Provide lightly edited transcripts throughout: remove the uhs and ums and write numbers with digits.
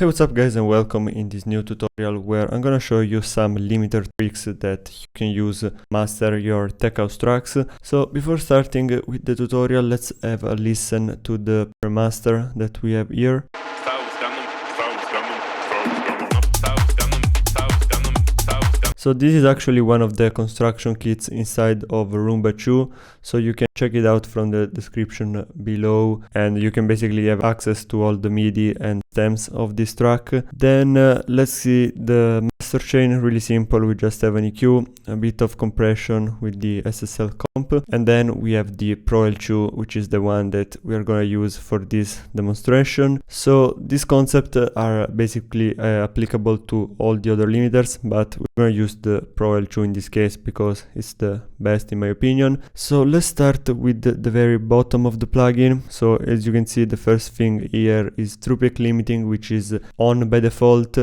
Hey, what's up guys, and welcome in this new tutorial where I'm gonna show you some limiter tricks that you can use to master your tech house tracks. So before starting with the tutorial, let's have a listen to the pre-master that we have here. So this is actually one of the construction kits inside of Roomba 2, so you can check it out from the description below, and you can basically have access to all the MIDI and stems of this track. Then let's see the master chain, really simple. We just have an EQ, a bit of compression with the SSL comp, and then we have the Pro L2, which is the one that we are gonna use for this demonstration. So these concepts are basically applicable to all the other limiters, but we're gonna use the Pro L2 in this case because it's the best in my opinion. So let's start with the very bottom of the plugin. So as you can see, the first thing here is true peak limiting, which is on by default,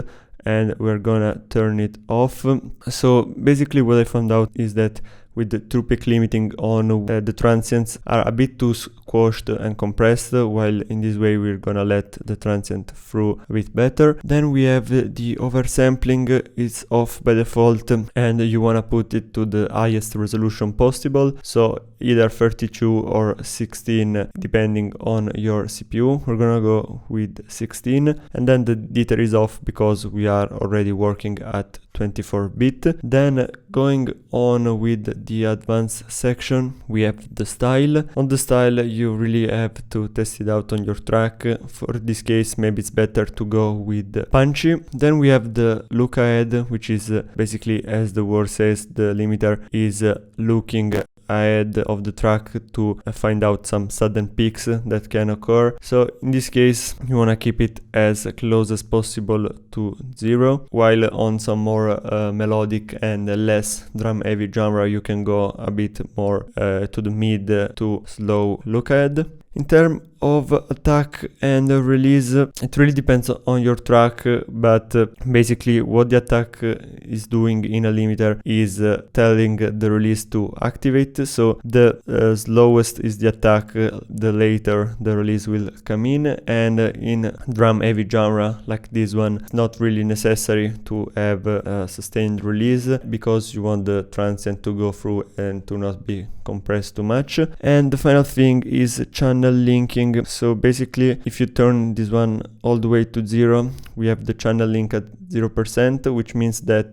and we're gonna turn it off. So basically what I found out is that with the true peak limiting on, the transients are a bit too squashed and compressed, while in this way we're gonna let the transient through a bit better. Then we have the oversampling, it's off by default, and you wanna put it to the highest resolution possible, so either 32 or 16 depending on your CPU. We're gonna go with 16, and then the jitter is off because we are already working at 24-bit. Then going on with the advanced section, we have the style. On the style you really have to test it out on your track. For this case maybe it's better to go with punchy. Then we have the look ahead, which is basically, as the word says, the limiter is looking ahead of the track to find out some sudden peaks that can occur. So in this case you want to keep it as close as possible to 0, while on some more melodic and less drum heavy genre you can go a bit more to the mid to slow look ahead. In terms of attack and release, it really depends on your track, but basically what the attack is doing in a limiter is telling the release to activate. So the slowest is the attack, the later the release will come in, and in drum heavy genre like this one, it's not really necessary to have a sustained release because you want the transient to go through and to not be compressed too much. And the final thing is channel linking. So basically if you turn this one all the way to 0, we have the channel link at 0%, which means that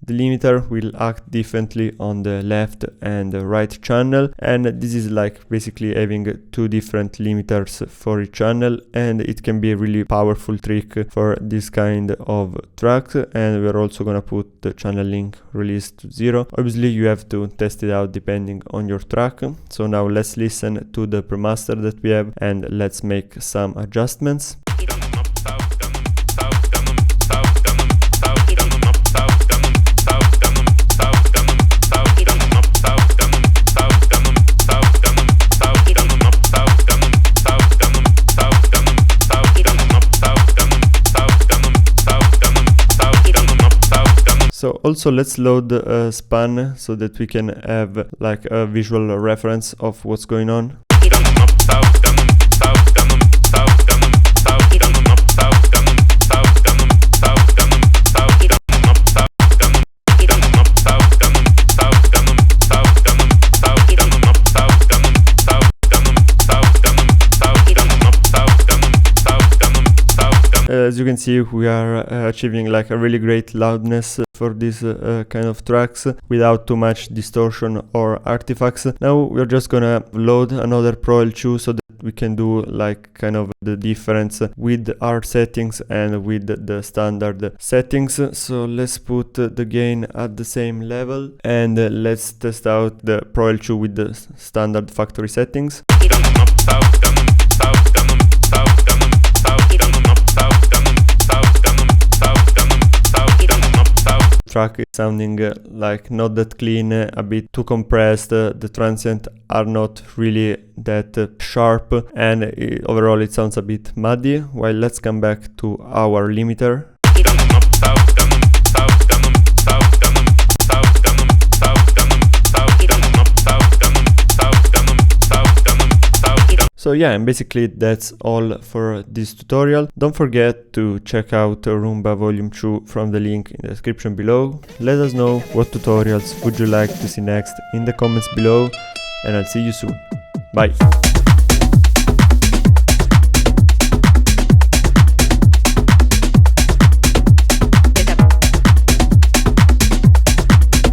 the limiter will act differently on the left and the right channel, and this is like basically having two different limiters for each channel, and it can be a really powerful trick for this kind of tracks. And we're also gonna put the channel link release to 0. Obviously you have to test it out depending on your track. So now let's listen to the pre-master that we have and let's make some adjustments. So also let's load a span so that we can have like a visual reference of what's going on. As you can see, we are achieving like a really great loudness for this kind of tracks without too much distortion or artifacts. Now we're just gonna load another Pro L2 so that we can do like kind of the difference with our settings and with the standard settings. So let's put the gain at the same level, and let's test out the Pro L2 with the standard factory settings. Track is sounding like not that clean, a bit too compressed, the transient are not really that sharp, and overall it sounds a bit muddy. While let's come back to our limiter. So yeah, and basically that's all for this tutorial. Don't forget to check out Roomba Volume 2 from the link in the description below. Let us know what tutorials would you like to see next in the comments below, and I'll see you soon. Bye!